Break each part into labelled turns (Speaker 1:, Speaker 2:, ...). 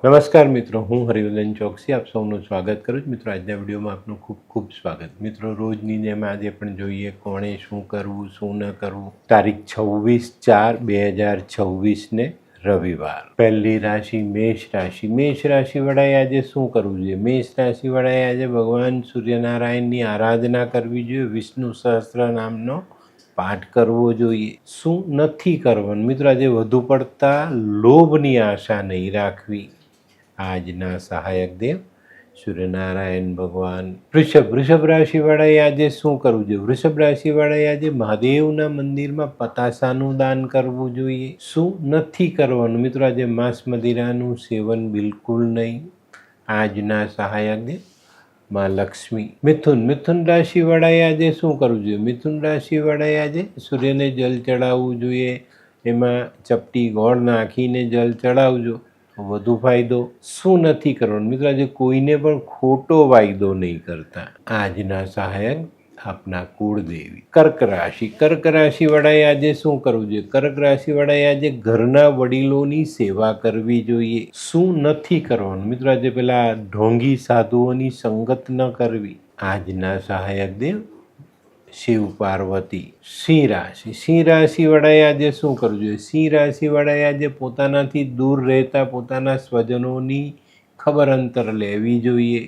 Speaker 1: નમસ્કાર મિત્રો, હું હરિવર્ધન ચોકસી આપ સૌનું સ્વાગત કરું છું. મિત્રો, આજના વિડીયોમાં આપનું ખૂબ ખૂબ સ્વાગત. મિત્રો, રોજની જેમ આજે પણ જોઈએ કોણે શું કરવું શું ન કરવું. તારીખ 26/4/2026 રવિવાર. પહેલી રાશિ મેષ રાશિ. મેષ રાશિ વડાએ આજે શું કરવું જોઈએ? મેષ રાશિ વડાએ આજે ભગવાન સૂર્યનારાયણની આરાધના કરવી જોઈએ. વિષ્ણુ સહસ્ત્ર નામનો પાઠ કરવો જોઈએ. શું નથી કરવાનું? મિત્રો, આજે વધુ પડતા લોભની આશા નહીં રાખવી. આજના સહાયક દેવ સૂર્યનારાયણ ભગવાન. વૃષભ રાશિવાળાએ આજે શું કરવું જોઈએ? વૃષભ રાશિવાળાએ આજે મહાદેવના મંદિરમાં પતાસાનું દાન કરવું જોઈએ. શું નથી કરવાનું? મિત્રો, આજે માંસ મદિરાનું સેવન બિલકુલ નહીં. આજના સહાયક દેવ માં લક્ષ્મી. મિથુન રાશિવાળાએ આજે શું કરવું જોઈએ? મિથુન રાશિવાળાએ આજે સૂર્યને જલ ચડાવવું જોઈએ. એમાં ચપટી ગોળ નાખીને જલ ચડાવજો, વધુ ફાયદો. શું નથી કરવાનું? મિત્રો, આજે કોઈને પણ ખોટો વાયદો નહીં કરતા. આજના સહાયક આપના કુળદેવી. કર્ક રાશિવાળાએ આજે શું કરવું જોઈએ? કર્ક રાશિવાળાએ આજે ઘરના વડીલોની સેવા કરવી જોઈએ. શું નથી કરવાનું? મિત્રો, આજે પેલા ઢોંગી સાધુઓની સંગત ન કરવી. આજના સહાયક દેવ શિવ પાર્વતી. સિંહ રાશિવાળાએ આજે શું કરવું જોઈએ? સિંહ રાશિવાળાએ આજે પોતાનાથી દૂર રહેતા પોતાના સ્વજનોની ખબર અંતર લેવી જોઈએ.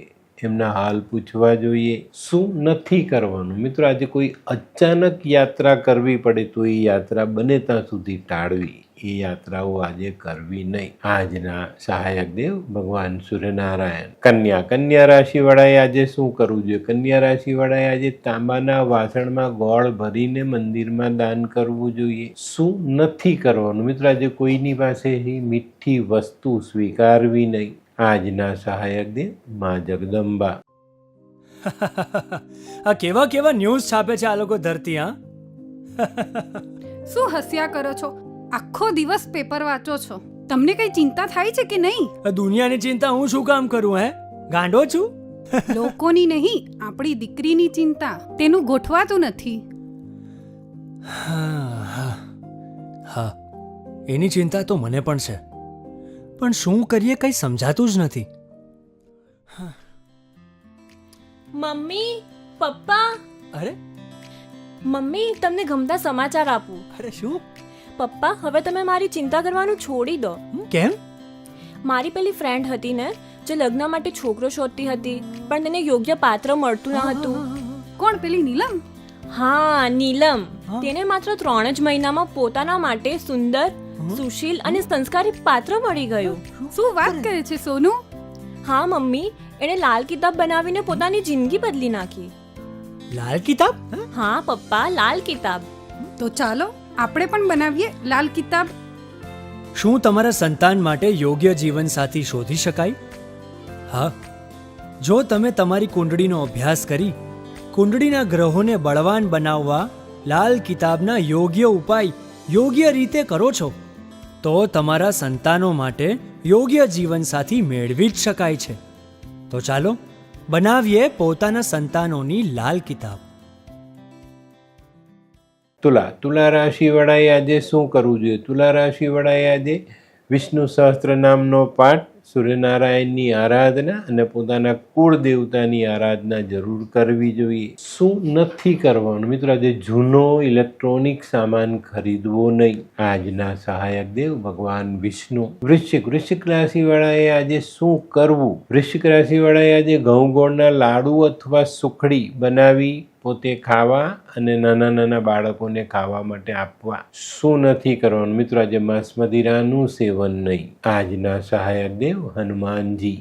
Speaker 1: એમના હાલ પૂછવા જોઈએ. શું નથી કરવાનું? મિત્રો, આજે કોઈ અચાનક યાત્રા કરવી પડે તો એ યાત્રા બને ત્યાં સુધી ટાળવી. એ યાત્રાઓ આજે કરવી નહીં. આજના સહાયક દેવ ભગવાન સૂર્યનારાયણ. કન્યા રાશિવાળાએ આજે શું કરવું જોઈએ? કન્યા રાશિવાળાએ આજે તાંબાના વાસણમાં ગોળ ભરીને મંદિરમાં દાન કરવું જોઈએ. શું નથી કરવાનું? મિત્રો, આજે કોઈની પાસેથી મીઠી વસ્તુ સ્વીકારવી નહીં. આજના સહાયક દેવ માં જગદંબા.
Speaker 2: આ કેવા કેવા ન્યૂઝ છાપે છે આ લોકો ધરતી. હા,
Speaker 3: શું હસ્યા કરો છો? આખો દિવસ પેપર વાંચો છો. તમને કઈ ચિંતા થાય છે કે નહીં?
Speaker 2: દુનિયાની ચિંતા હું શું કામ કરું? ગાંડો છું?
Speaker 3: લોકોની નહીં, આપણી દીકરીની ચિંતા. તેનું ગોઠવાતું નથી.
Speaker 2: હા, એની ચિંતા તો મને પણ છે, પણ શું કરીએ કંઈ સમજાતું જ નથી.
Speaker 4: મમ્મી, પપ્પા.
Speaker 2: અરે
Speaker 4: મમ્મી, તમને ગમતા સમાચાર આપું.
Speaker 2: અરે શું?
Speaker 4: પપ્પા, હવે તમે મારી ચિંતા કરવાનું છોડી દો.
Speaker 2: કેમ?
Speaker 4: મારી પેલી ફ્રેન્ડ હતી ને, જે લગ્ન માટે છોકરો શોધતી હતી, પણ તેને યોગ્ય પાત્ર મળતું ન હતું.
Speaker 3: કોણ? પેલી નીલમ?
Speaker 4: હા, નીલમ. તેને માત્ર 3 જ મહિનામાં પોતાના માટે સુંદર, સુશીલ અને સંસ્કારી પાત્ર મળી ગયું.
Speaker 3: શું વાત કરે છે સોનુ?
Speaker 4: હા મમ્મી, એણે લાલ કિતાબ બનાવીને પોતાની જિંદગી બદલી નાખી.
Speaker 2: લાલ કિતાબ?
Speaker 4: હા પપ્પા, લાલ કિતાબ.
Speaker 3: તો ચાલો આપણે પણ બનાવીએ લાલ કિતાબ.
Speaker 2: શું તમારા સંતાન માટે યોગ્ય જીવનસાથી શોધી શકાય? હા, જો તમે તમારી કુંડળીનો અભ્યાસ કરી કુંડળીના ગ્રહોને બળવાન બનાવવા લાલ કિતાબના યોગ્ય ઉપાય યોગ્ય રીતે કરો છો, તો તમારા સંતાનો માટે યોગ્ય જીવનસાથી મેળવી જ શકાય છે. તો ચાલો બનાવીએ પોતાના સંતાનોની લાલ કિતાબ.
Speaker 1: તુલા રાશિવાળાએ આજે શું કરવું જોઈએ? તુલા રાશિવાળાએ આજે વિષ્ણુ સહસ્ત્ર નામનો પાઠ, સૂર્યનારાયણની આરાધના અને પોતાના કુળ દેવતાની આરાધના જરૂર કરવી જોઈએ. શું નથી કરવાનું? મિત્રો, આજે જૂનો ઇલેક્ટ્રોનિક સામાન ખરીદવો નહીં. આજના સહાયક દેવ ભગવાન વિષ્ણુ. વૃશ્ચિક રાશિવાળાએ આજે શું કરવું? વૃશ્ચિક રાશિવાળાએ આજે ઘઉં ગોળના લાડુ અથવા સુખડી બનાવી પોતે ખાવા અને નાના બાળકોને ખાવા માટે આપવા. શું નથી કરવાનું? મિત્રો, આજે માંસ મદિરાનું સેવન નહીં. આજના સહાયક દેવ હનુમાનજી.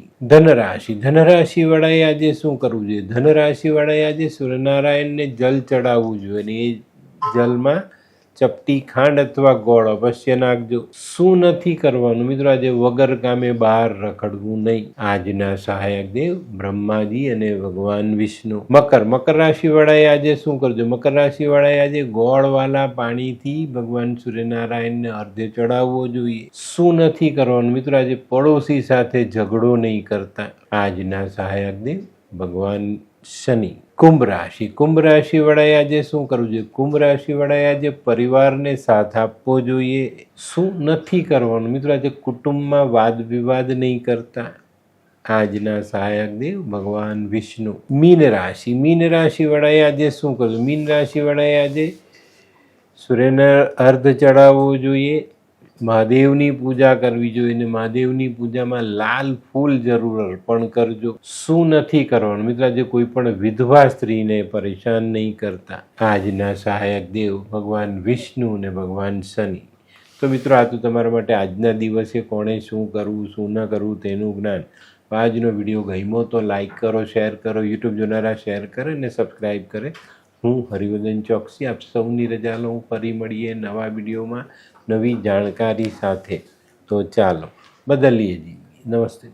Speaker 1: ધનરાશિવાળાએ આજે શું કરવું જોઈએ? ધનરાશિવાળાએ આજે સૂર્યનારાયણને જલ ચડાવવું જોઈએ અને એ જલમાં ચપટી ખાંડ અથવા ગોળ અવશ્ય નાખજો. શું નથી કરવાનું? મિત્રો, આજે વગર કામે બહાર રખડવું નહીં. આજના સહાયક દેવ બ્રહ્માજી અને ભગવાન વિષ્ણુ. મકર રાશિવાળાએ આજે શું કરજો? મકર રાશિવાળાએ આજે ગોળવાળા પાણીથી ભગવાન સૂર્યનારાયણને અર્ધ્ય ચડાવવો જોઈએ. શું નથી કરવાનું? મિત્રો, આજે પડોશી સાથે ઝઘડો નહીં કરતા. આજના સહાયક દેવ ભગવાન શનિ. કુંભ રાશિ. કુંભ રાશિ વાળાએ આજે શું કરવું જોઈએ? કુંભ રાશિ વાળાએ આજે પરિવારને સાથ આપવો જોઈએ. શું નથી કરવાનું મિત્રો? આજે કુટુંબમાં વાદ વિવાદ નહીં કરતા. આજના સહાયક દેવ ભગવાન વિષ્ણુ. મીન રાશિ. મીન રાશિ વાળાએ આજે શું કરવું? મીન રાશિ વાળાએ આજે સૂર્યને અર્ધ ચડાવવો જોઈએ, મહાદેવની પૂજા કરવી જોઈએ અને મહાદેવની પૂજામાં લાલ ફૂલ જરૂર અર્પણ કરજો. શું નથી કરવાનું મિત્રો? આજે કોઈ પણ વિધવા સ્ત્રીને પરેશાન નહીં કરતા. આજના સહાયક દેવ ભગવાન વિષ્ણુ અને ભગવાન શનિ. તો મિત્રો આ તો તમારા માટે આજના દિવસે કોણે શું કરવું શું ન કરવું તેનું જ્ઞાન. આજનો વિડીયો ગમ્યો તો લાઈક કરો, શેર કરો, યુટ્યુબ જોનારા શેર કરે અને સબસ્ક્રાઈબ કરે. હું હરિવર્ધન ચોકસી આપ સૌની રજા લઉં. ફરી મળીએ નવા વિડીયોમાં નવી જાણકારી સાથે. તો ચાલો બદલીએ જિંદગી. નમસ્તે.